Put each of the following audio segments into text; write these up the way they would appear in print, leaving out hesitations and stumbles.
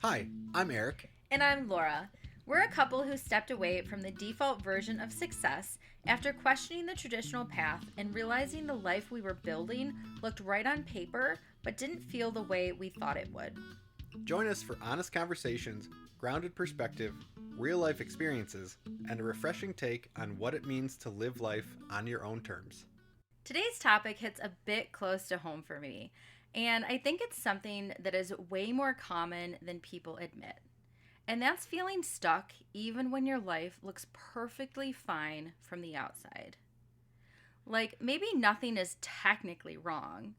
Hi, I'm Eric. And I'm Laura. We're a couple who stepped away from the default version of success after questioning the traditional path and realizing the life we were building looked right on paper but didn't feel the way we thought it would. Join us for honest conversations, grounded perspective, real life experiences, and a refreshing take on what it means to live life on your own terms. Today's topic hits a bit close to home for me, and I think it's something that is way more common than people admit. And that's feeling stuck even when your life looks perfectly fine from the outside. Like, maybe nothing is technically wrong.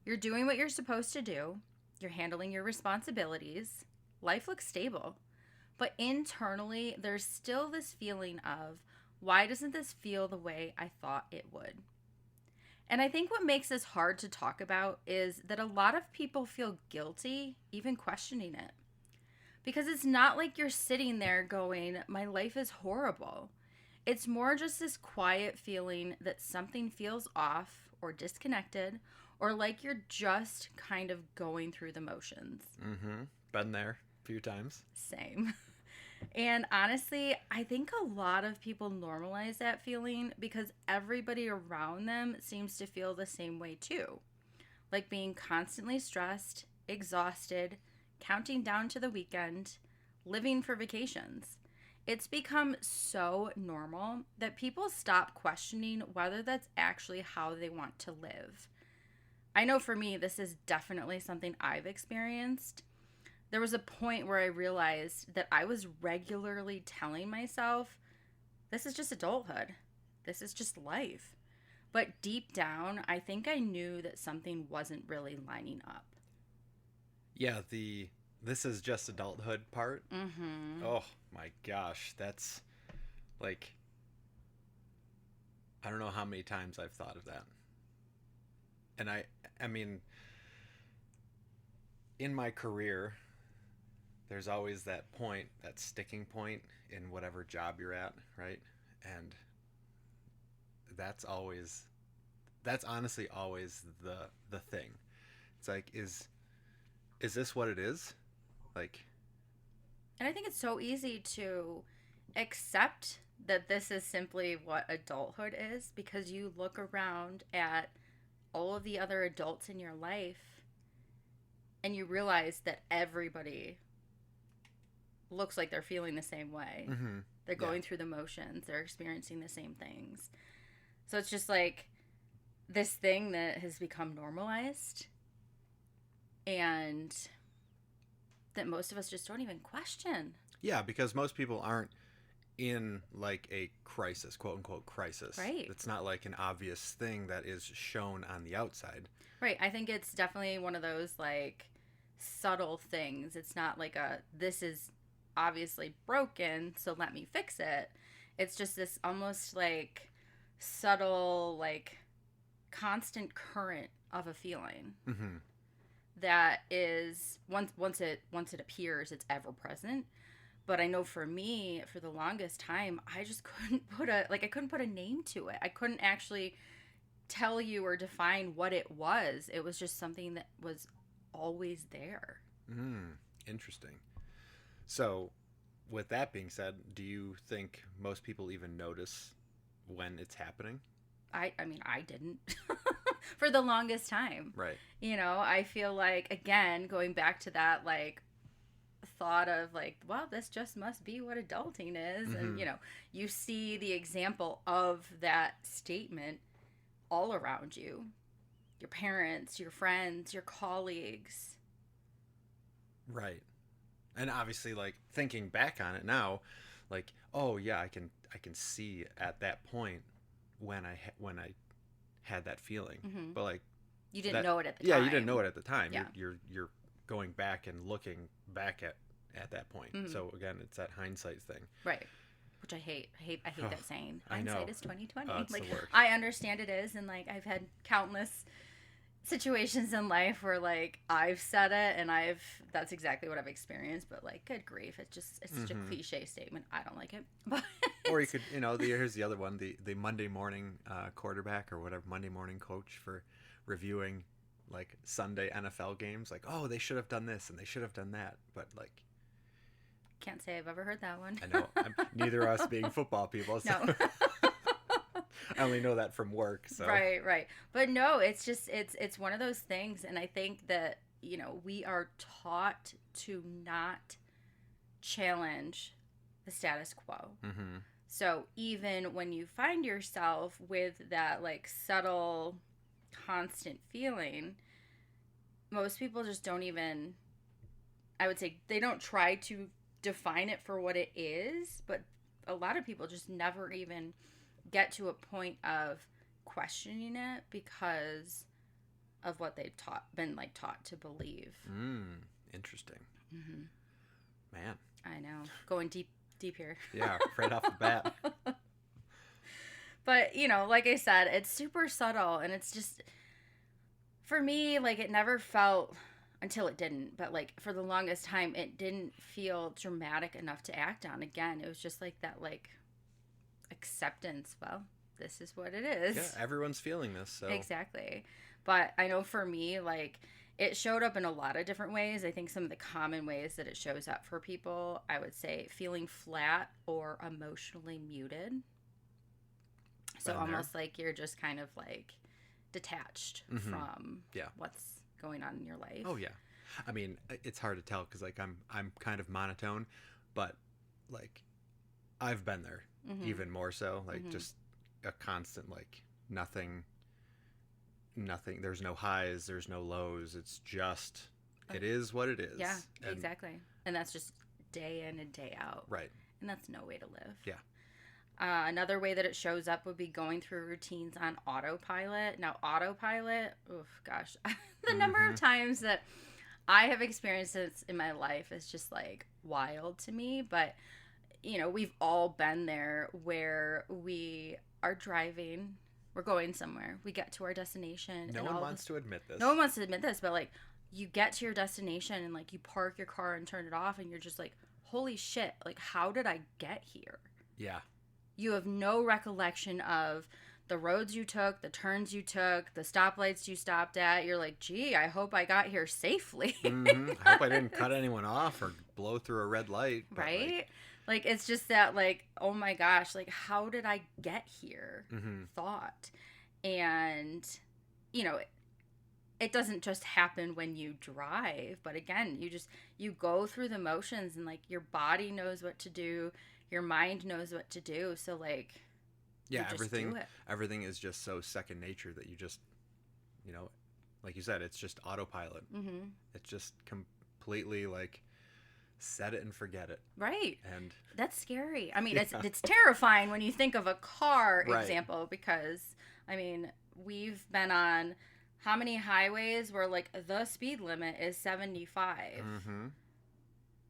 You're doing what you're supposed to do, you're handling your responsibilities, life looks stable. But internally, there's still this feeling of, why doesn't this feel the way I thought it would? And I think what makes this hard to talk about is that a lot of people feel guilty even questioning it. Because it's not like you're sitting there going, my life is horrible. It's more just this quiet feeling that something feels off or disconnected or like you're just kind of going through the motions. Been there a few times. Same. And honestly, I think a lot of people normalize that feeling because everybody around them seems to feel the same way too. Like being constantly stressed, exhausted, counting down to the weekend, living for vacations. It's become so normal that people stop questioning whether that's actually how they want to live. I know for me, this is definitely something I've experienced. There was a point where I realized that I was regularly telling myself, this is just adulthood. This is just life. But deep down, I think I knew that something wasn't really lining up. Yeah, this is just adulthood part. Oh my gosh, that's like, I don't know how many times I've thought of that. And I mean, in my career, there's always that point, that sticking point in whatever job you're at, right? And that's honestly always the thing. It's like, is this what it is? Like, And I think it's so easy to accept that this is simply what adulthood is because you look around at all of the other adults in your life and you realize that everybody looks like they're feeling the same way. They're going through the motions, they're experiencing the same things. So it's just like this thing that has become normalized and that most of us just don't even question. yeah, because most people aren't in like a crisis, quote unquote crisis. Right. It's not like an obvious thing that is shown on the outside. Right. I think it's definitely one of those like subtle things. It's not like this is obviously broken, so let me fix it. It's just this almost like subtle, like constant current of a feeling that is once it appears, it's ever present. But I know for me, for the longest time, I just couldn't put a name to it. I couldn't actually tell you or define what it was. It was just something that was always there. Interesting. So, with that being said, do you think most people even notice when it's happening? I mean, I didn't for the longest time. Right. You know, I feel like, again, going back to that, like, thought of like, well, this just must be what adulting is. And you see the example of that statement all around you, your parents, your friends, your colleagues. Right. And obviously, like, thinking back on it now, like, oh yeah, I can see at that point when I had that feeling. But like, You didn't know it at the time. Yeah, you didn't know it at the time. Yeah. You're going back and looking back at that point. So again, it's that hindsight thing. Right. Which I hate. I hate that saying. I know. Hindsight is 2020. Oh, it's like, the worst. I understand it is, and like I've had countless situations in life where like I've said it and that's exactly what I've experienced, but like, good grief, it's such a cliche statement. I don't like it. But Or you could, here's the other one, the Monday morning quarterback or whatever, Monday morning coach for reviewing like Sunday NFL games, like, oh, they should have done this and they should have done that, but like, Can't say I've ever heard that one. I know neither of us being football people, so No. I only know that from work. So Right. But no, it's just it's one of those things, and I think that, you know, we are taught to not challenge the status quo. Mm-hmm. So even when you find yourself with that like subtle constant feeling, most people just don't even, I would say, they don't try to define it for what it is, but a lot of people just never even get to a point of questioning it because of what they've been like taught to believe. Interesting. Mm-hmm. Man, I know, going deep here. Yeah, right off the bat. But, you know, like I said, it's super subtle, and it's just, for me, like, it never felt, until it didn't, but like for the longest time it didn't feel dramatic enough to act on. Again, it was just like that, like, acceptance. Well, this is what it is. Yeah, everyone's feeling this, so Exactly. But I know for me, like, it showed up in a lot of different ways. I think some of the common ways that it shows up for people, I would say feeling flat or emotionally muted. So Been almost like you're just kind of like detached from what's going on in your life. Oh yeah. I mean, it's hard to tell because like I'm kind of monotone, but like I've been there even more so, like just a constant, like nothing, there's no highs, there's no lows, it's just it is what it is. Yeah, exactly. And that's just day in and day out. Right. And that's no way to live. Yeah. Another way that it shows up would be going through routines on autopilot. Now, autopilot, oof, gosh, the number of times that I have experienced this in my life is just like wild to me. But, you know, we've all been there where we are driving, we're going somewhere, we get to our destination. No one wants to admit this. No one wants to admit this, but like you get to your destination and like you park your car and turn it off and you're just like, holy shit, like how did I get here? Yeah. You have no recollection of the roads you took, the turns you took, the stoplights you stopped at. You're like, gee, I hope I got here safely. I hope I didn't cut anyone off or blow through a red light. Right? Like, it's just that, like, oh my gosh, like, how did I get here? Thought. And, you know, it doesn't just happen when you drive. But again, you go through the motions and, like, your body knows what to do. Your mind knows what to do. So, like, yeah, everything is just so second nature that you just, you know, like you said, it's just autopilot. It's just completely like set it and forget it. Right. And that's scary. I mean, it's terrifying when you think of a car example, because I mean, we've been on how many highways where like the speed limit is 75.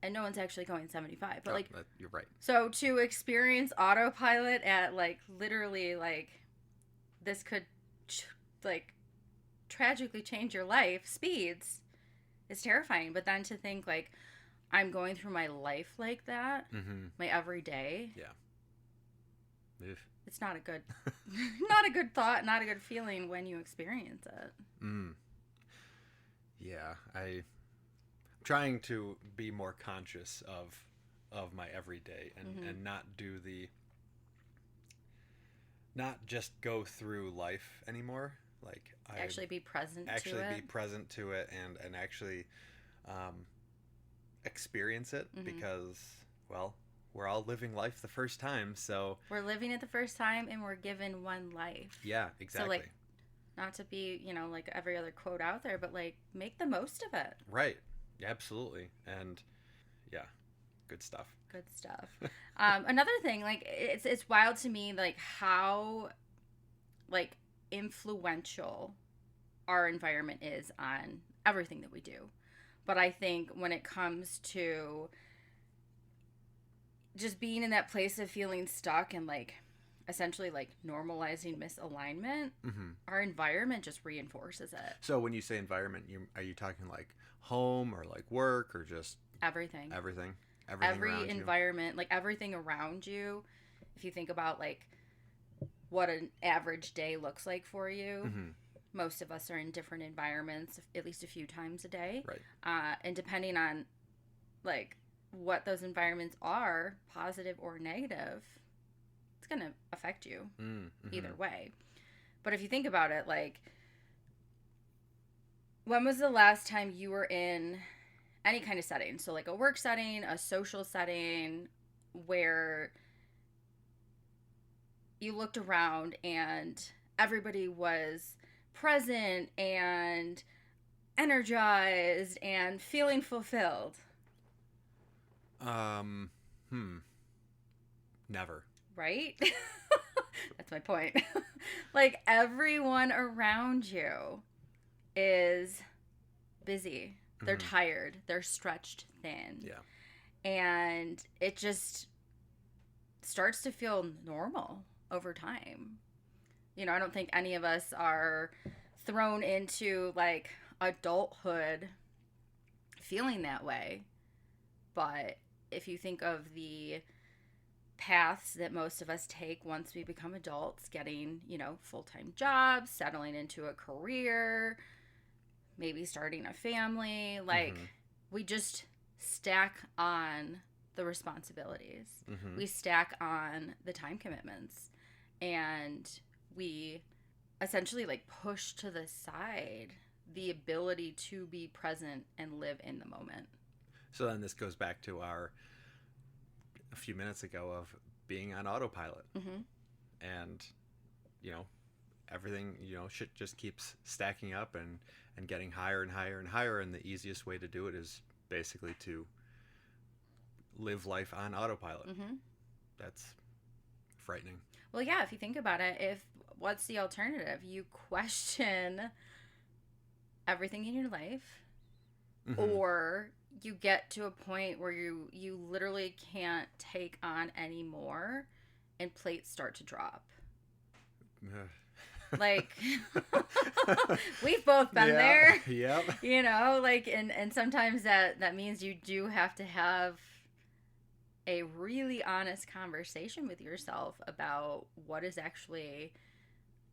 And no one's actually going 75, but like you're right. So to experience autopilot at like literally like this could like tragically change your life speeds is terrifying. But then to think like I'm going through my life like that, my everyday. Yeah. It's not a good, not a good thought, not a good feeling when you experience it. Yeah, I'm trying to be more conscious of my everyday and not just go through life anymore. Like actually be present to it and actually experience it because, well, we're all living life the first time, so we're living it the first time and we're given one life. Yeah, exactly. So like, not to be, you know, like every other quote out there, but like make the most of it. Right. Yeah, absolutely. And yeah, good stuff. Another thing, like it's wild to me, like how like influential our environment is on everything that we do. But I think when it comes to just being in that place of feeling stuck and like essentially like normalizing misalignment, our environment just reinforces it. So when you say environment, are you talking like home or like work or just everything every environment, like everything around you? If you think about like what an average day looks like for you, most of us are in different environments at least a few times a day. Right. And depending on like what those environments are, positive or negative, it's going to affect you either way. But if you think about it, like, when was the last time you were in any kind of setting? So like a work setting, a social setting, where you looked around and everybody was present and energized and feeling fulfilled? Never. Right? That's my point. Like, everyone around you is busy. They're tired. They're stretched thin. Yeah. And it just starts to feel normal over time. You know, I don't think any of us are thrown into like adulthood feeling that way. But if you think of the paths that most of us take once we become adults, getting, you know, full-time jobs, settling into a career, maybe starting a family, like we just stack on the responsibilities. We stack on the time commitments, and we essentially like push to the side the ability to be present and live in the moment. So then this goes back to our a few minutes ago of being on autopilot. And, you know, everything, you know, shit just keeps stacking up and getting higher and higher and higher. And the easiest way to do it is basically to live life on autopilot. That's frightening. Well, yeah, if you think about it, what's the alternative? You question everything in your life, or you get to a point where you literally can't take on any more and plates start to drop. Like, we've both been there. Yep. You know, like, and sometimes that means you do have to have a really honest conversation with yourself about what is actually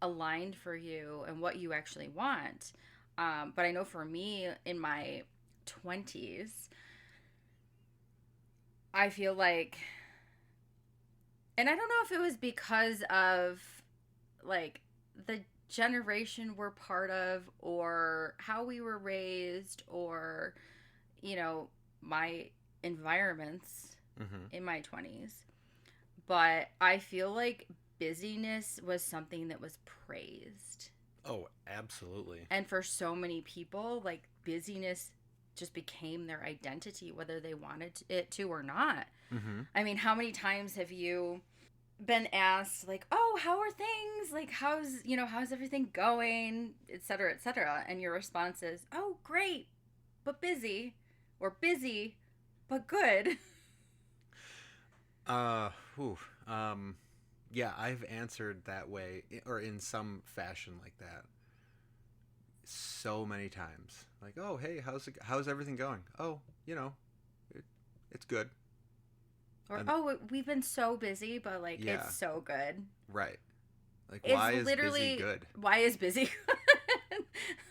aligned for you and what you actually want. But I know for me, in my 20s, I feel like, and I don't know if it was because of like the generation we're part of or how we were raised or, you know, my environments in my 20s, but I feel like busyness was something that was praised. Oh, absolutely. And for so many people, like, busyness just became their identity, whether they wanted it to or not. I mean, how many times have you been asked, like, oh, how are things? Like, how's everything going? Et cetera, and your response is, oh, great, but busy, or busy, but good. Yeah, I've answered that way, or in some fashion like that, so many times. Like, oh, hey, how's everything going? Oh, you know, it's good. Or, oh, we've been so busy, but like, yeah, it's so good. Right. Like, It's why is literally, busy good? Why is busy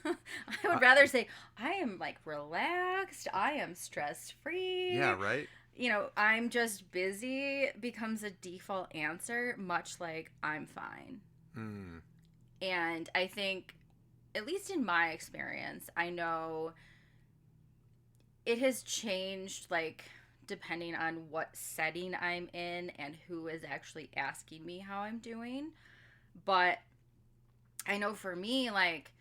good? I would rather say, I am like relaxed, I am stress free. Yeah, right. You know, I'm just busy becomes a default answer, much like I'm fine. And I think, at least in my experience, I know it has changed, like, depending on what setting I'm in and who is actually asking me how I'm doing. But I know for me, like,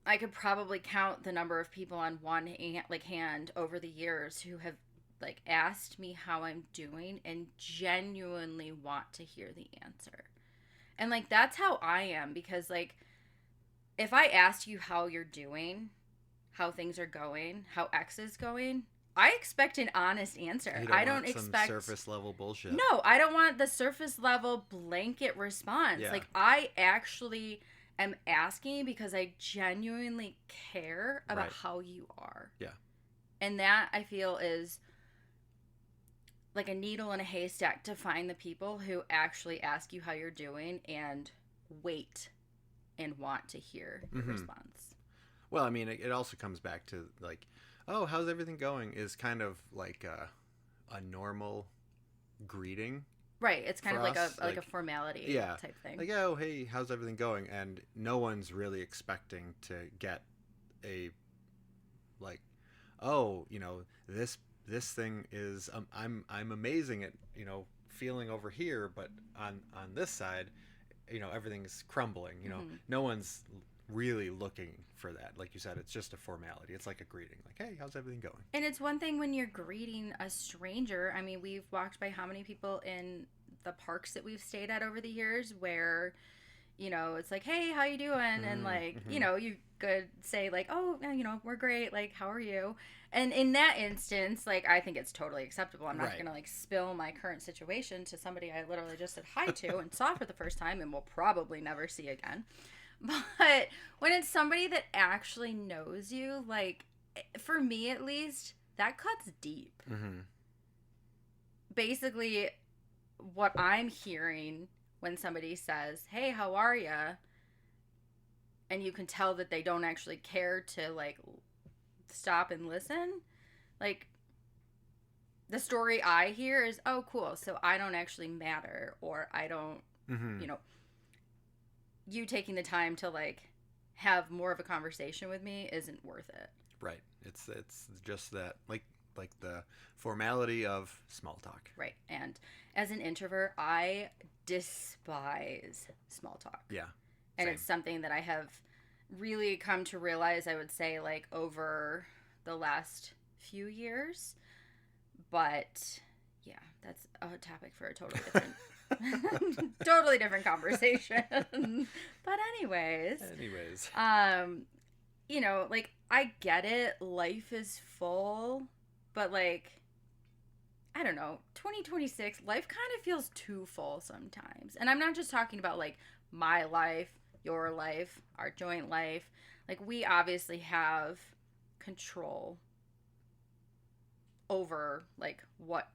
I could probably count the number of people on one hand over the years who have like asked me how I'm doing and genuinely want to hear the answer. And like, that's how I am, because like, if I ask you how you're doing, how things are going, how X is going, I expect an honest answer. I don't expect some surface level bullshit. No, I don't want the surface level blanket response. Yeah. Like, I actually am asking because I genuinely care about how you are. Yeah. And that, I feel, is like a needle in a haystack to find the people who actually ask you how you're doing and wait and want to hear your response. Well, I mean, it also comes back to like, oh, how's everything going? Is kind of like a normal greeting. Right. It's kind of like us, a formality type thing. Like, oh, hey, how's everything going? And no one's really expecting to get a like, oh, this thing is I'm amazing at feeling over here, but on this side, everything's crumbling. No one's really looking for that. Like you said, it's just a formality. It's like a greeting. Like, hey, how's everything going? And it's one thing when you're greeting a stranger. I mean, we've walked by how many people in the parks that we've stayed at over the years where, it's like, hey, how you doing? And like, you could say like, oh, we're great. Like, how are you? And in that instance, like, I think it's totally acceptable. I'm not going to like spill my current situation to somebody I literally just said hi to and saw for the first time and will probably never see again. But when it's somebody that actually knows you, like, for me at least, that cuts deep. Basically, what I'm hearing when somebody says, hey, how are you? And you can tell that they don't actually care to, like, stop and listen. Like, the story I hear is, oh, cool, so I don't actually matter, or I don't, you taking the time to like have more of a conversation with me isn't worth it. Right. It's just that like the formality of small talk. Right. And as an introvert, I despise small talk. Yeah. And same. It's something that I have really come to realize, I would say, like over the last few years. But yeah, that's a topic for a totally different totally different conversation. But anyways, like, I get it, life is full, but like, I don't know, 2026 life kind of feels too full sometimes. And I'm not just talking about like my life, your life, our joint life. Like, we obviously have control over like what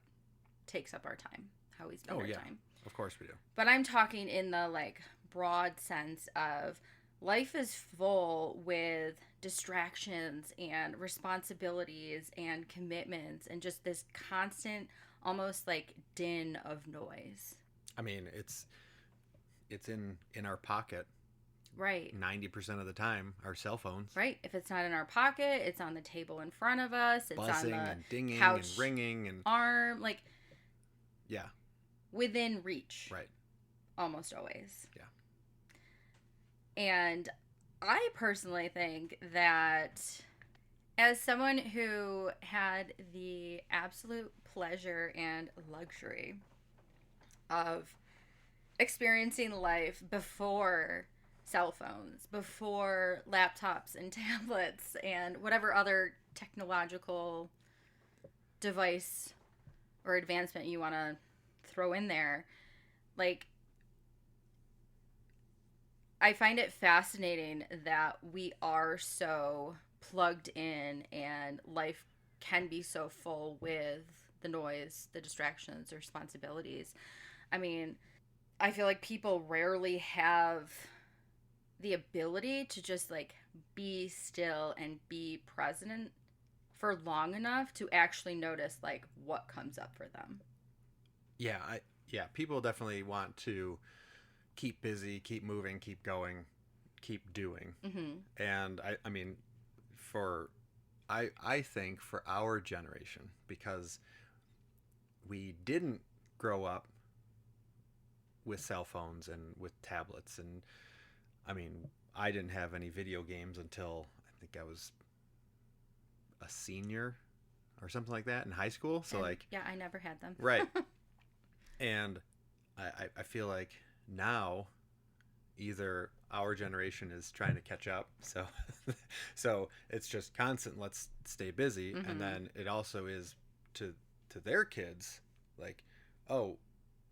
takes up our time, how we spend our time. Of course we do. But I'm talking in the like broad sense of life is full with distractions and responsibilities and commitments and just this constant, almost like din of noise. I mean, it's in our pocket. Right. 90% of the time, our cell phones. Right. If it's not in our pocket, it's on the table in front of us. It's buzzing on the and dinging couch and ringing and arm, like, yeah, within reach. Right. Almost always. Yeah. And I personally think that as someone who had the absolute pleasure and luxury of experiencing life before cell phones, before laptops and tablets and whatever other technological device or advancement you want to throw in there, like, I find it fascinating that we are so plugged in and life can be so full with the noise, the distractions, the responsibilities. I mean, I feel like people rarely have the ability to just like be still and be present for long enough to actually notice like what comes up for them. Yeah, people definitely want to keep busy, keep moving, keep going, keep doing. Mm-hmm. And I mean, I think for our generation, because we didn't grow up with cell phones and with tablets, and I mean, I didn't have any video games until I think I was a senior or something like that in high school. So, and, like, yeah, I never had them. Right. And I feel like now either our generation is trying to catch up, so it's just constant, let's stay busy. Mm-hmm. And then it also is to their kids, like, oh,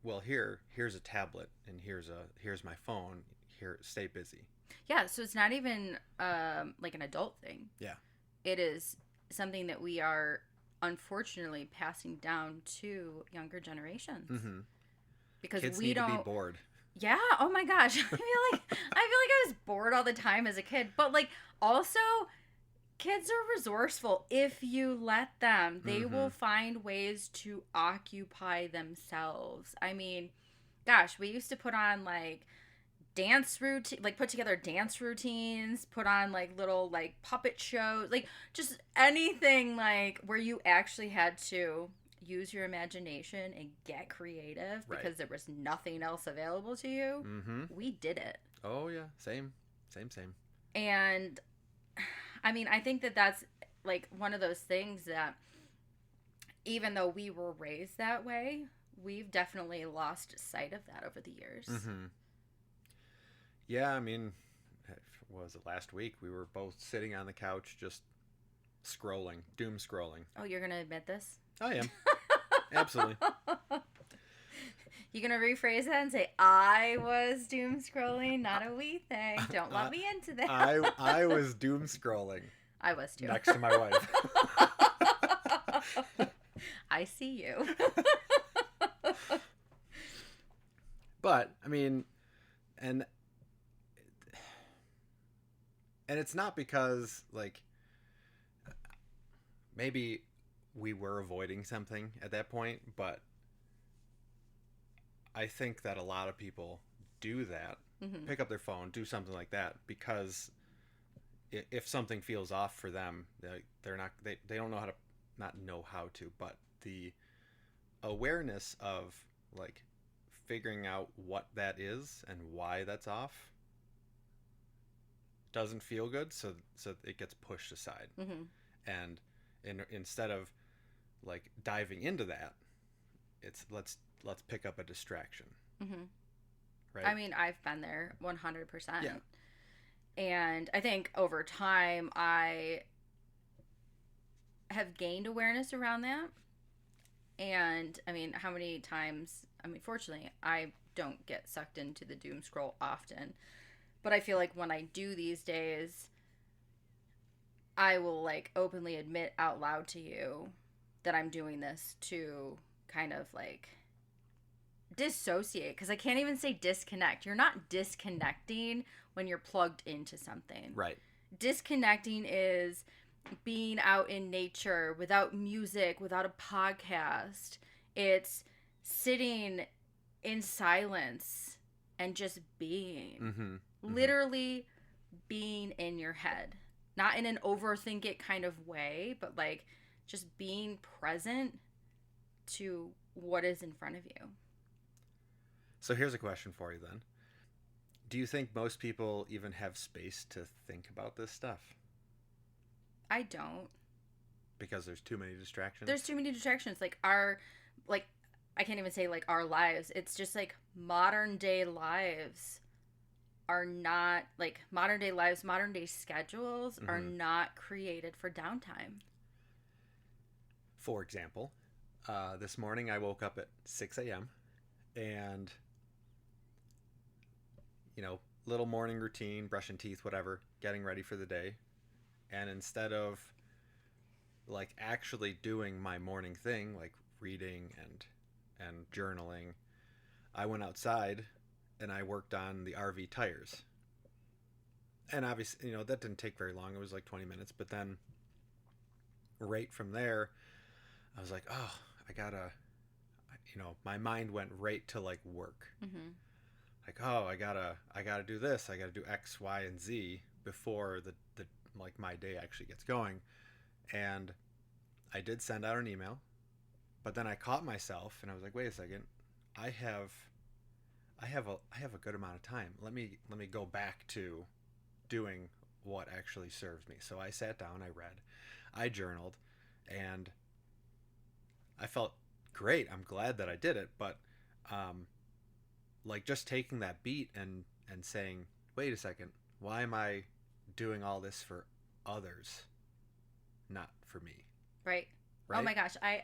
well, here's a tablet and here's my phone, here, stay busy. Yeah, so it's not even like an adult thing. Yeah, it is something that we are unfortunately passing down to younger generations. Mm-hmm. Because kids we need don't to be bored. Yeah. Oh my gosh. I was bored all the time as a kid, but like also kids are resourceful if you let them. They Mm-hmm. will find ways to occupy themselves. I mean, gosh, we used to put on like dance routine, like put together dance routines, put on like little like puppet shows, like just anything like where you actually had to use your imagination and get creative Right. because there was nothing else available to you. Mm-hmm. We did it. Oh yeah. Same. Same. Same. And I mean, I think that that's like one of those things that even though we were raised that way, we've definitely lost sight of that over the years. Mm-hmm. Yeah. I mean, what was it last week? We were both sitting on the couch just scrolling, doom scrolling. Oh, you're going to admit this? I am. Absolutely. You gonna rephrase that and say I was doom scrolling, not a we thing. Don't let me into that. I was doom scrolling. I was too. Next to my wife. I see you. But I mean, and it's not because like maybe we were avoiding something at that point, but I think that a lot of people do that, Mm-hmm. pick up their phone, do something like that because if something feels off for them, they're not they don't know how to not know how to, but the awareness of like figuring out what that is and why that's off doesn't feel good, so it gets pushed aside. Mm-hmm. And instead of like diving into that, it's let's pick up a distraction. Mm-hmm. Right? I mean, I've been there 100%. Yeah. And I think over time, I have gained awareness around that. And I mean, how many times, I mean, fortunately, I don't get sucked into the doom scroll often. But I feel like when I do these days, I will like openly admit out loud to you that I'm doing this to kind of like dissociate, because I can't even say disconnect. You're not disconnecting when you're plugged into something. Right. Disconnecting is being out in nature without music, without a podcast. It's sitting in silence and just being. Mm-hmm. Mm-hmm. Literally being in your head. Not in an overthink it kind of way, but like just being present to what is in front of you. So here's a question for you then. Do you think most people even have space to think about this stuff? I don't. Because there's too many distractions? There's too many distractions. Like I can't even say like our lives. It's just like modern day lives are not like modern day lives, modern day schedules are not created for downtime. For example, this morning I woke up at 6 a.m. and, you know, little morning routine, brushing teeth, whatever, getting ready for the day. And instead of like actually doing my morning thing, like reading and journaling, I went outside and I worked on the RV tires. And obviously, you know, that didn't take very long. It was like 20 minutes. But then right from there, I was like, oh, I gotta, you know, my mind went right to like work. Mm-hmm. Like, oh, I gotta do this. I gotta do X, Y, and Z before the like my day actually gets going. And I did send out an email, but then I caught myself and I was like, wait a second, I have a good amount of time. Let me go back to doing what actually serves me. So I sat down, I read, I journaled, and I felt great. I'm glad that I did it, but like just taking that beat and saying, wait a second, why am I doing all this for others, not for me? Right. Right? Oh my gosh, I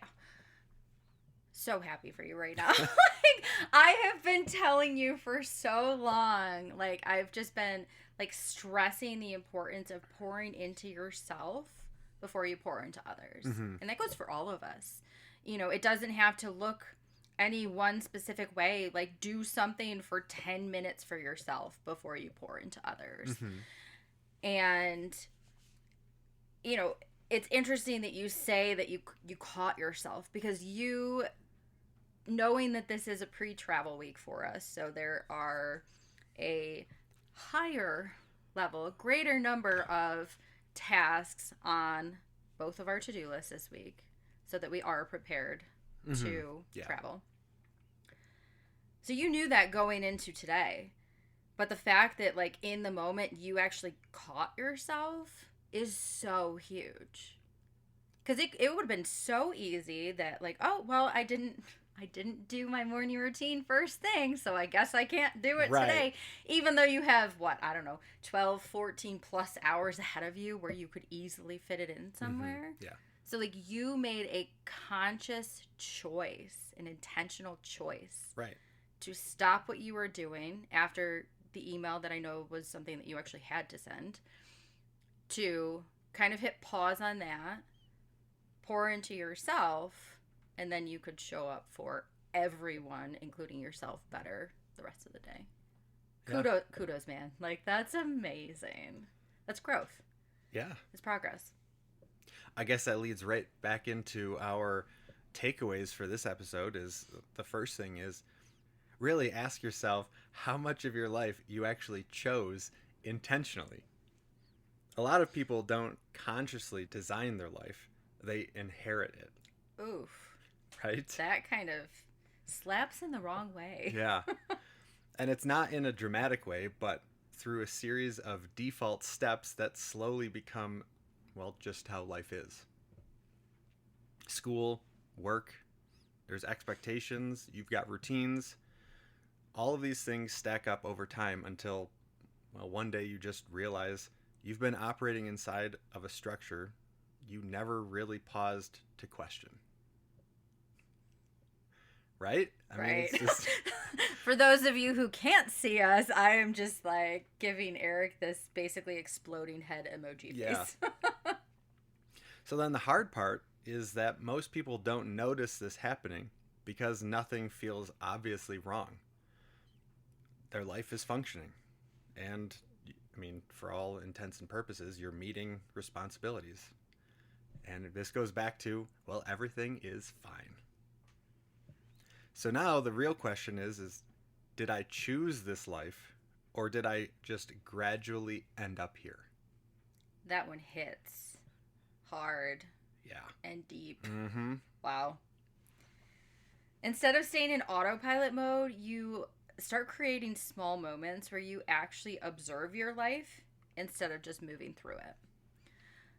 so happy for you right now. Like I have been telling you for so long. Like I've just been like stressing the importance of pouring into yourself before you pour into others. Mm-hmm. And that goes for all of us. You know, it doesn't have to look any one specific way. Like, do something for 10 minutes for yourself before you pour into others. Mm-hmm. And, you know, it's interesting that you say that you caught yourself, because you, knowing that this is a pre-travel week for us, so there are a higher level, a greater number of tasks on both of our to-do lists this week, so that we are prepared to travel. So you knew that going into today, but the fact that, like, in the moment you actually caught yourself is so huge. Because it would have been so easy that, like, oh, well, I didn't do my morning routine first thing, so I guess I can't do it today. Even though you have, 12, 14 plus hours ahead of you where you could easily fit it in somewhere. Mm-hmm. Yeah. So, like, you made a conscious choice, an intentional choice. Right. To stop what you were doing after the email that I know was something that you actually had to send, to kind of hit pause on that, pour into yourself, and then you could show up for everyone, including yourself, better the rest of the day. Yeah. Kudos, man. Like, that's amazing. That's growth. Yeah. It's progress. I guess that leads right back into our takeaways for this episode. Is the first thing is really ask yourself how much of your life you actually chose intentionally. A lot of people don't consciously design their life. They inherit it. Oof. Right? That kind of slaps in the wrong way. Yeah. And it's not in a dramatic way, but through a series of default steps that slowly become, well, just how life is. School, work, there's expectations, you've got routines. All of these things stack up over time until, well, one day you just realize you've been operating inside of a structure you never really paused to question. Right? I mean, right. It's just... For those of you who can't see us, I am just, like, giving Eric this basically exploding head emoji face. Yeah. So then the hard part is that most people don't notice this happening because nothing feels obviously wrong. Their life is functioning. And, I mean, for all intents and purposes, you're meeting responsibilities. And this goes back to, well, everything is fine. So now the real question is did I choose this life, or did I just gradually end up here? That one hits hard. Yeah. And deep. Mm-hmm. Wow. Instead of staying in autopilot mode, you start creating small moments where you actually observe your life instead of just moving through it.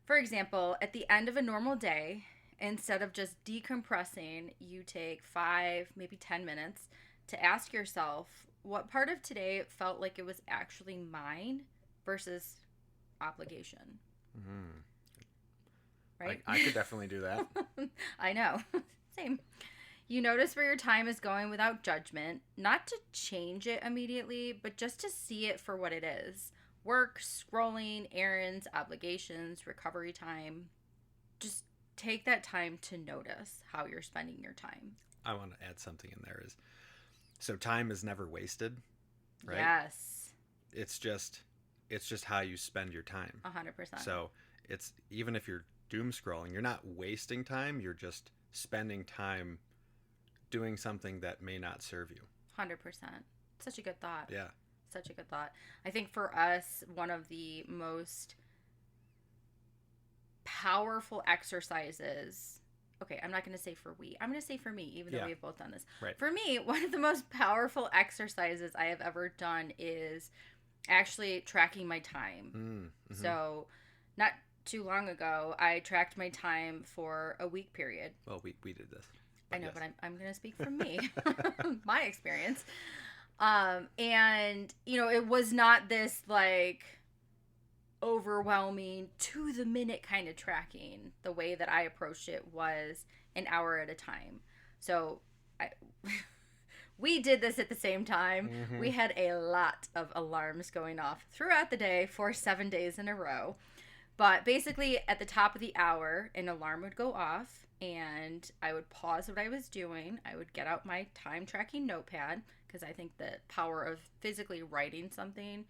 For example, at the end of a normal day, instead of just decompressing, you take 5, maybe 10 minutes to ask yourself what part of today felt like it was actually mine versus obligation. Mm-hmm. Right? I could definitely do that. I know. Same. You notice where your time is going without judgment, not to change it immediately, but just to see it for what it is. Work, scrolling, errands, obligations, recovery time. Just take that time to notice how you're spending your time. I want to add something in there is, so time is never wasted, right? Yes. It's just how you spend your time. 100%. So it's, even if you're doom scrolling, you're not wasting time, you're just spending time doing something that may not serve you. 100%. Such a good thought. Yeah. Such a good thought. I think for us, one of the most powerful exercises, okay, I'm not going to say for we, I'm going to say for me, even though we've both done this. Right. For me, one of the most powerful exercises I have ever done is actually tracking my time. Mm-hmm. So not too long ago, I tracked my time for a week period. Well, we did this. I know, yes. But I'm going to speak from me, my experience. And, you know, it was not this, like, overwhelming, to the minute kind of tracking. The way that I approached it was an hour at a time. So we did this at the same time. Mm-hmm. We had a lot of alarms going off throughout the day for 7 days in a row. But basically, at the top of the hour, an alarm would go off, and I would pause what I was doing. I would get out my time tracking notepad because I think the power of physically writing something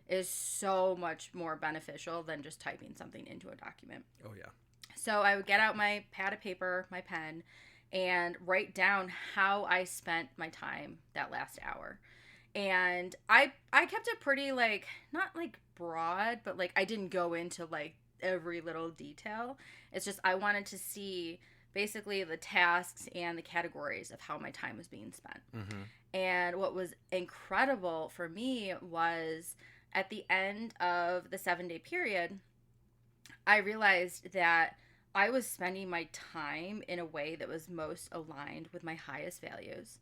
is so much more beneficial than just typing something into a document. Oh, yeah. So I would get out my pad of paper, my pen, and write down how I spent my time that last hour. And I kept it pretty, like, not like broad, but like I didn't go into like every little detail. It's just I wanted to see basically the tasks and the categories of how my time was being spent. Mm-hmm. And what was incredible for me was at the end of the 7-day period, I realized that I was spending my time in a way that was most aligned with my highest values.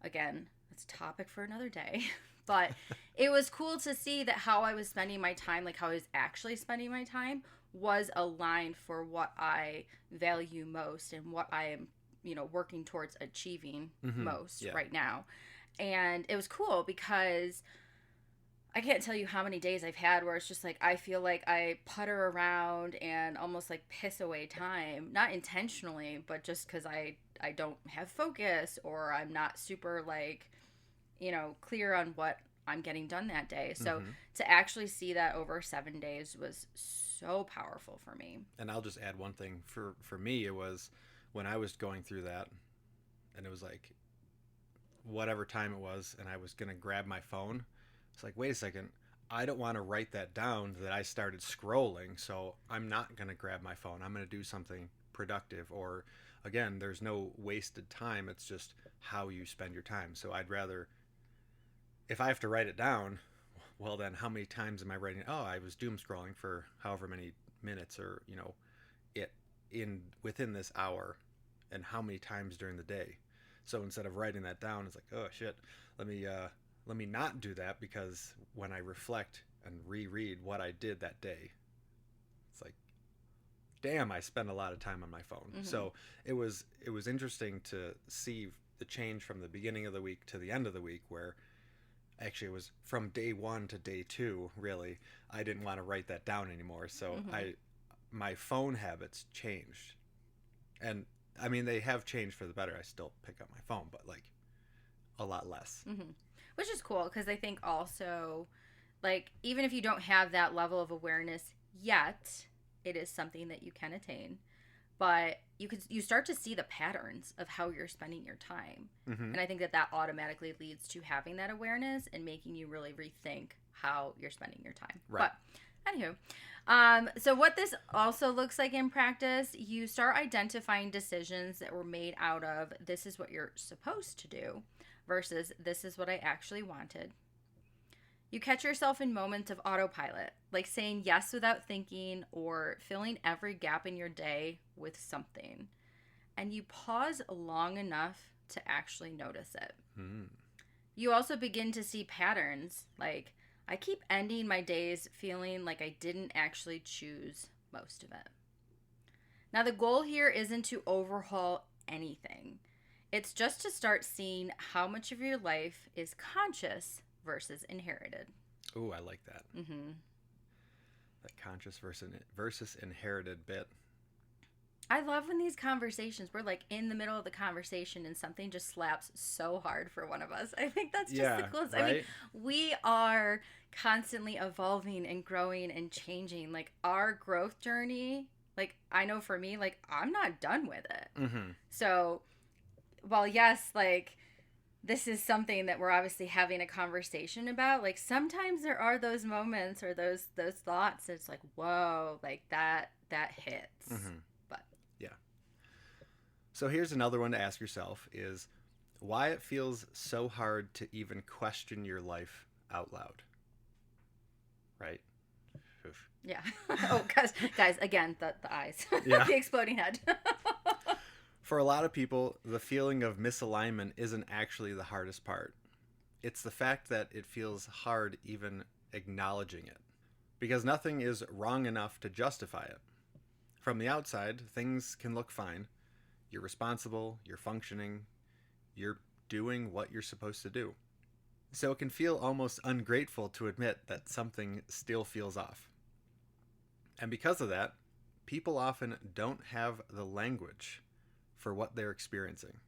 Again, that's a topic for another day. But it was cool to see that how I was spending my time, like how I was actually spending my time, was aligned for what I value most and what I am, working towards achieving most right now. And it was cool because I can't tell you how many days I've had where it's just like I feel like I putter around and almost like piss away time, not intentionally, but just because I don't have focus or I'm not super like, clear on what I'm getting done that day. So to actually see that over 7 days was so powerful for me. And I'll just add one thing. For me, it was when I was going through that, and it was like whatever time it was, and I was going to grab my phone. It's like, wait a second, I don't want to write that down that I started scrolling, so I'm not going to grab my phone. I'm going to do something productive. Or, again, there's no wasted time. It's just how you spend your time. So I'd rather, if I have to write it down, well, then how many times am I writing? Oh, I was doom scrolling for however many minutes, or within this hour, and how many times during the day. So instead of writing that down, it's like, oh shit, let me not do that, because when I reflect and reread what I did that day, it's like, damn, I spent a lot of time on my phone. So it was interesting to see the change from the beginning of the week to the end of the week, where actually it was from day 1 to day 2, really, I didn't want to write that down anymore. So my phone habits changed. And I mean, they have changed for the better. I still pick up my phone, but like a lot less. Which is cool because I think also, like, even if you don't have that level of awareness yet, it is something that you can attain. But you start to see the patterns of how you're spending your time. And I think that automatically leads to having that awareness and making you really rethink how you're spending your time. Right. But anywho, so what this also looks like in practice, you start identifying decisions that were made out of this is what you're supposed to do versus this is what I actually wanted. You catch yourself in moments of autopilot, like saying yes without thinking or filling every gap in your day with something. And you pause long enough to actually notice it. You also begin to see patterns, like I keep ending my days feeling like I didn't actually choose most of it. Now, the goal here isn't to overhaul anything. It's just to start seeing how much of your life is conscious versus inherited. Ooh, I like that. That conscious versus inherited bit. I love when these conversations, we're like in the middle of the conversation and something just slaps so hard for one of us. I think that's just the coolest. Right? I mean, we are constantly evolving and growing and changing. Like our growth journey, like I know for me, like I'm not done with it. So, while yes, like this is something that we're obviously having a conversation about, like sometimes there are those moments or those thoughts. It's like, whoa, like that hits. But yeah. So here's another one to ask yourself is why it feels so hard to even question your life out loud. Right? Oof. Yeah. Oh, guys, again, the eyes. Yeah. The exploding head. For a lot of people, the feeling of misalignment isn't actually the hardest part. It's the fact that it feels hard even acknowledging it. Because nothing is wrong enough to justify it. From the outside, things can look fine. You're responsible, you're functioning, you're doing what you're supposed to do. So it can feel almost ungrateful to admit that something still feels off. And because of that, people often don't have the language for what they're experiencing.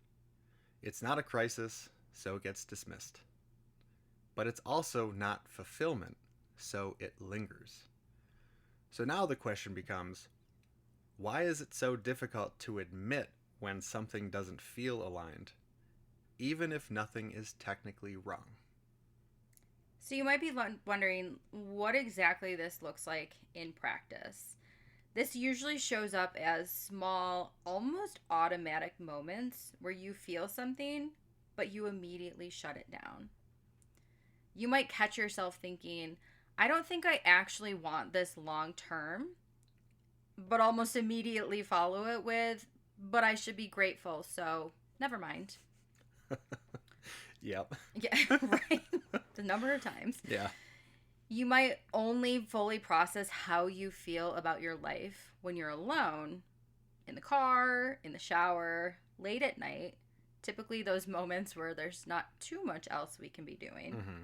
It's not a crisis, so it gets dismissed. But it's also not fulfillment, so it lingers. So now the question becomes, why is it so difficult to admit when something doesn't feel aligned, even if nothing is technically wrong? So you might be wondering what exactly this looks like in practice. This usually shows up as small, almost automatic moments where you feel something, but you immediately shut it down. You might catch yourself thinking, I don't think I actually want this long term, but almost immediately follow it with, but I should be grateful, so never mind. Yep. Yeah, right. The number of times. Yeah. You might only fully process how you feel about your life when you're alone, in the car, in the shower, late at night. Typically, those moments where there's not too much else we can be doing. Mm-hmm.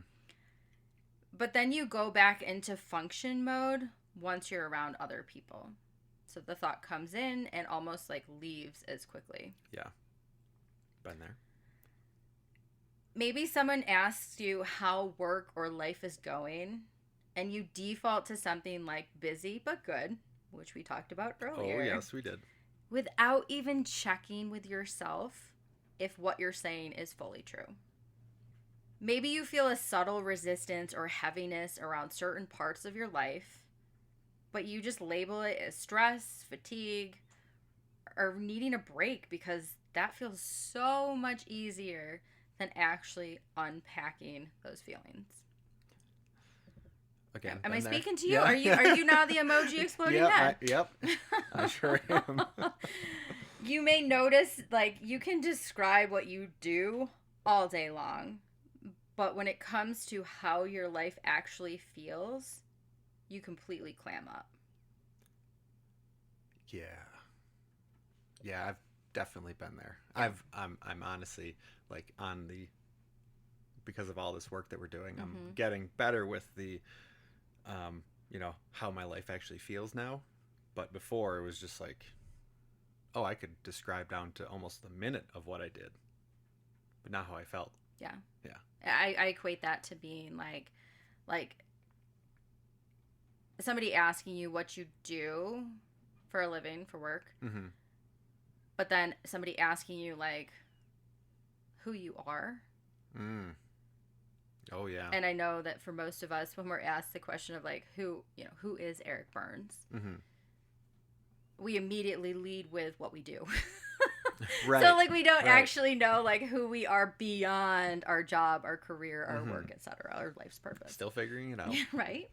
But then you go back into function mode once you're around other people. So the thought comes in and almost like leaves as quickly. Yeah. Been there. Maybe someone asks you how work or life is going, and you default to something like busy but good, which we talked about earlier. Oh, yes, we did. Without even checking with yourself if what you're saying is fully true. Maybe you feel a subtle resistance or heaviness around certain parts of your life, but you just label it as stress, fatigue, or needing a break because that feels so much easier than actually unpacking those feelings. Again, am I there. speaking to you? Yeah. Are you now the emoji exploding head? Yep. I sure am. You may notice, like, you can describe what you do all day long, but when it comes to how your life actually feels, you completely clam up. Yeah, I've definitely been there. Yeah. I'm honestly like because of all this work that we're doing, Mm-hmm. I'm getting better with the how my life actually feels now. But before it was just like, oh, I could describe down to almost the minute of what I did, but not how I felt. Yeah. Yeah. I equate that to being like somebody asking you what you do for a living, for work, Mm-hmm. but then somebody asking you like who you are. Mm. Oh yeah. And I know that for most of us, when we're asked the question of like who is Eric Burns, Mm-hmm. we immediately lead with what we do. Right. So like we don't Right. actually know like who we are beyond our job, our career, our Mm-hmm. work, etc., our life's purpose. Still figuring it out. Right?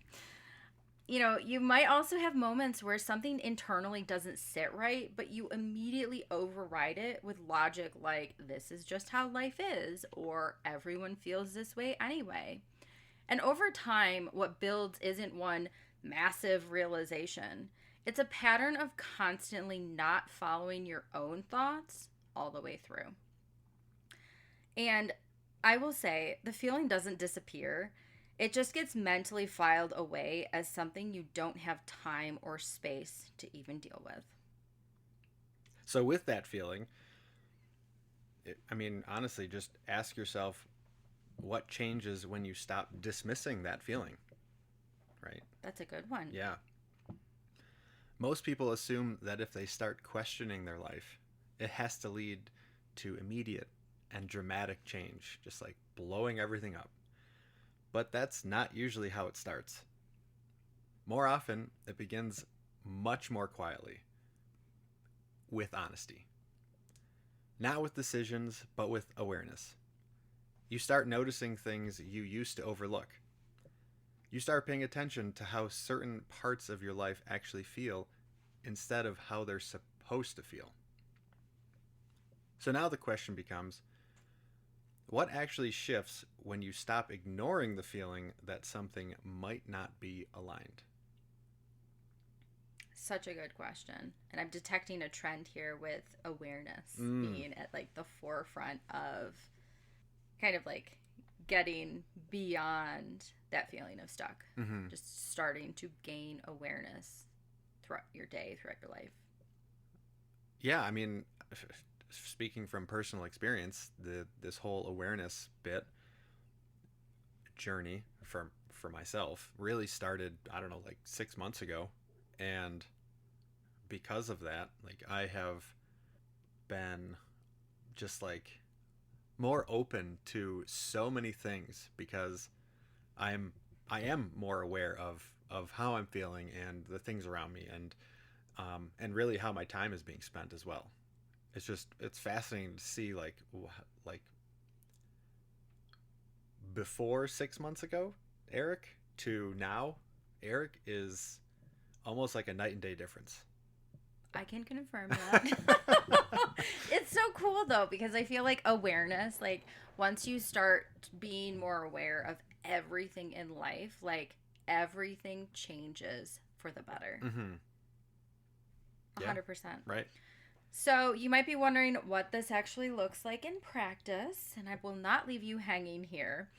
You might also have moments where something internally doesn't sit right, but you immediately override it with logic like, this is just how life is, or everyone feels this way anyway. And over time, what builds isn't one massive realization. It's a pattern of constantly not following your own thoughts all the way through. And I will say, the feeling doesn't disappear. It just gets mentally filed away as something you don't have time or space to even deal with. So with that feeling, honestly, just ask yourself what changes when you stop dismissing that feeling, right? That's a good one. Yeah. Most people assume that if they start questioning their life, it has to lead to immediate and dramatic change, just like blowing everything up. But that's not usually how it starts. More often, it begins much more quietly, with honesty. Not with decisions, but with awareness. You start noticing things you used to overlook. You start paying attention to how certain parts of your life actually feel instead of how they're supposed to feel. So now the question becomes, what actually shifts when you stop ignoring the feeling that something might not be aligned? Such a good question. And I'm detecting a trend here with awareness being at like the forefront of kind of like getting beyond that feeling of stuck. Mm-hmm. Just starting to gain awareness throughout your day, throughout your life. Yeah, I mean, speaking from personal experience, this whole awareness bit journey for myself really started, I don't know, like 6 months ago. And because of that, like I have been just like more open to so many things because I'm I am more aware of how I'm feeling and the things around me, and really how my time is being spent as well. It's fascinating to see like before 6 months ago, Eric, to now, Eric is almost like a night and day difference. I can confirm that. It's so cool though because I feel like awareness, like once you start being more aware of everything in life, like everything changes for the better. Mm-hmm. Yeah. 100%. Right. So, you might be wondering what this actually looks like in practice, and I will not leave you hanging here.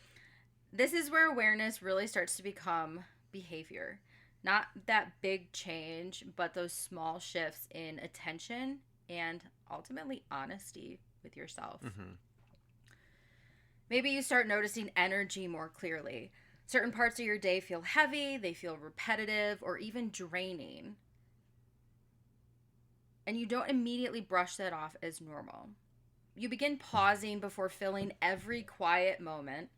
This is where awareness really starts to become behavior. Not that big change, but those small shifts in attention and ultimately honesty with yourself. Mm-hmm. Maybe you start noticing energy more clearly. Certain parts of your day feel heavy, they feel repetitive, or even draining. And you don't immediately brush that off as normal. You begin pausing before filling every quiet moment,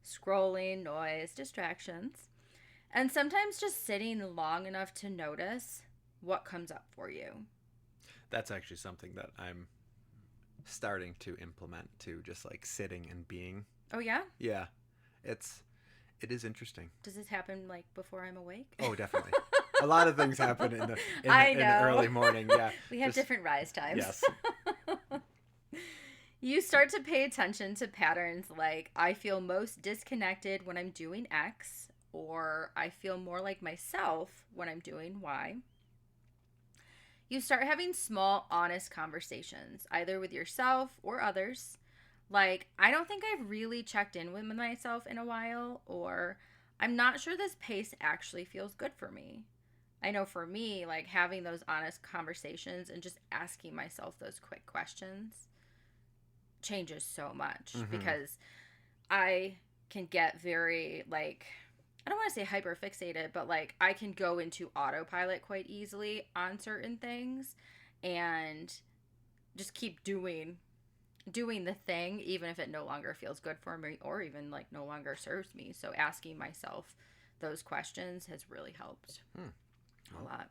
scrolling, noise, distractions, and sometimes just sitting long enough to notice what comes up for you. That's actually something that I'm starting to implement too, just like sitting and being. Oh, yeah? Yeah. It is interesting. Does this happen like before I'm awake? Oh, definitely. A lot of things happen in I the know. early morning. Yeah. We have different rise times. Yes. You start to pay attention to patterns like I feel most disconnected when I'm doing X, or I feel more like myself when I'm doing Y. You start having small, honest conversations, either with yourself or others. Like, I don't think I've really checked in with myself in a while, or I'm not sure this pace actually feels good for me. I know for me, like having those honest conversations and just asking myself those quick questions changes so much Mm-hmm. because I can get very, like, I don't want to say hyper fixated, but like I can go into autopilot quite easily on certain things and just keep doing the thing even if it no longer feels good for me or even like no longer serves me. So asking myself those questions has really helped a lot.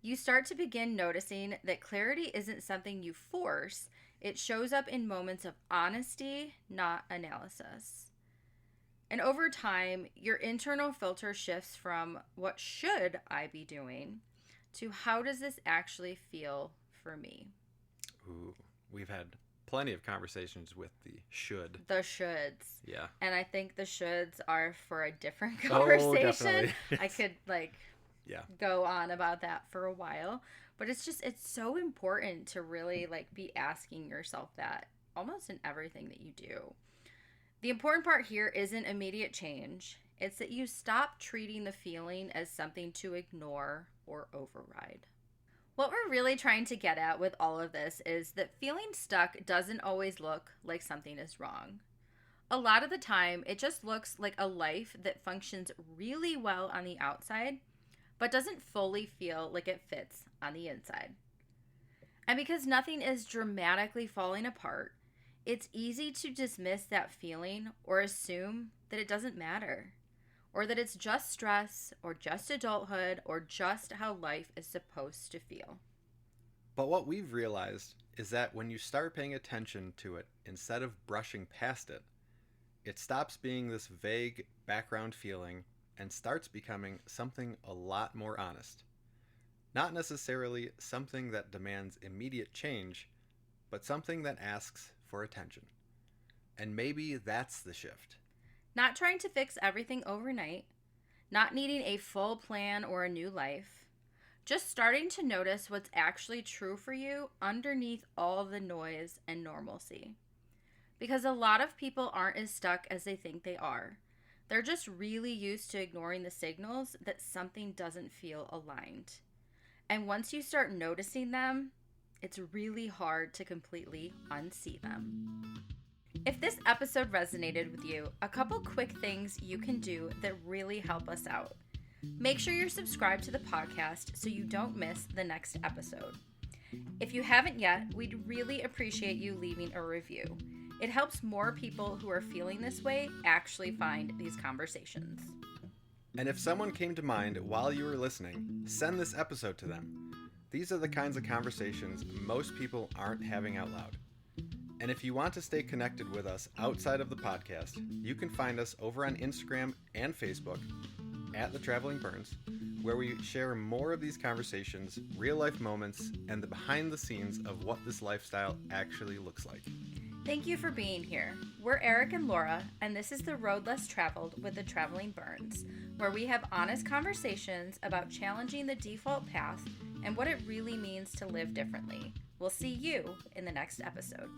You start to begin noticing that clarity isn't something you force. It shows up in moments of honesty, not analysis. And over time, your internal filter shifts from what should I be doing to how does this actually feel for me? Ooh, we've had plenty of conversations with the should. The shoulds. Yeah. And I think the shoulds are for a different Oh, conversation. definitely. Yes. I could go on about that for a while, but it's so important to really like be asking yourself that almost in everything that you do. The important part here isn't immediate change. It's that you stop treating the feeling as something to ignore or override. What we're really trying to get at with all of this is that feeling stuck doesn't always look like something is wrong. A lot of the time, it just looks like a life that functions really well on the outside, but doesn't fully feel like it fits on the inside. And because nothing is dramatically falling apart, it's easy to dismiss that feeling or assume that it doesn't matter, or that it's just stress, or just adulthood, or just how life is supposed to feel. But what we've realized is that when you start paying attention to it instead of brushing past it, it stops being this vague background feeling and starts becoming something a lot more honest. Not necessarily something that demands immediate change, but something that asks for attention. And maybe that's the shift. Not trying to fix everything overnight, not needing a full plan or a new life, just starting to notice what's actually true for you underneath all the noise and normalcy. Because a lot of people aren't as stuck as they think they are. They're just really used to ignoring the signals that something doesn't feel aligned. And once you start noticing them, it's really hard to completely unsee them. If this episode resonated with you, a couple quick things you can do that really help us out. Make sure you're subscribed to the podcast so you don't miss the next episode. If you haven't yet, we'd really appreciate you leaving a review. It helps more people who are feeling this way actually find these conversations. And if someone came to mind while you were listening, send this episode to them. These are the kinds of conversations most people aren't having out loud. And if you want to stay connected with us outside of the podcast, you can find us over on Instagram and Facebook at The Traveling Burns, where we share more of these conversations, real-life moments, and the behind the scenes of what this lifestyle actually looks like. Thank you for being here. We're Eric and Laura, and this is The Road Less Traveled with The Traveling Burns, where we have honest conversations about challenging the default path and what it really means to live differently. We'll see you in the next episode.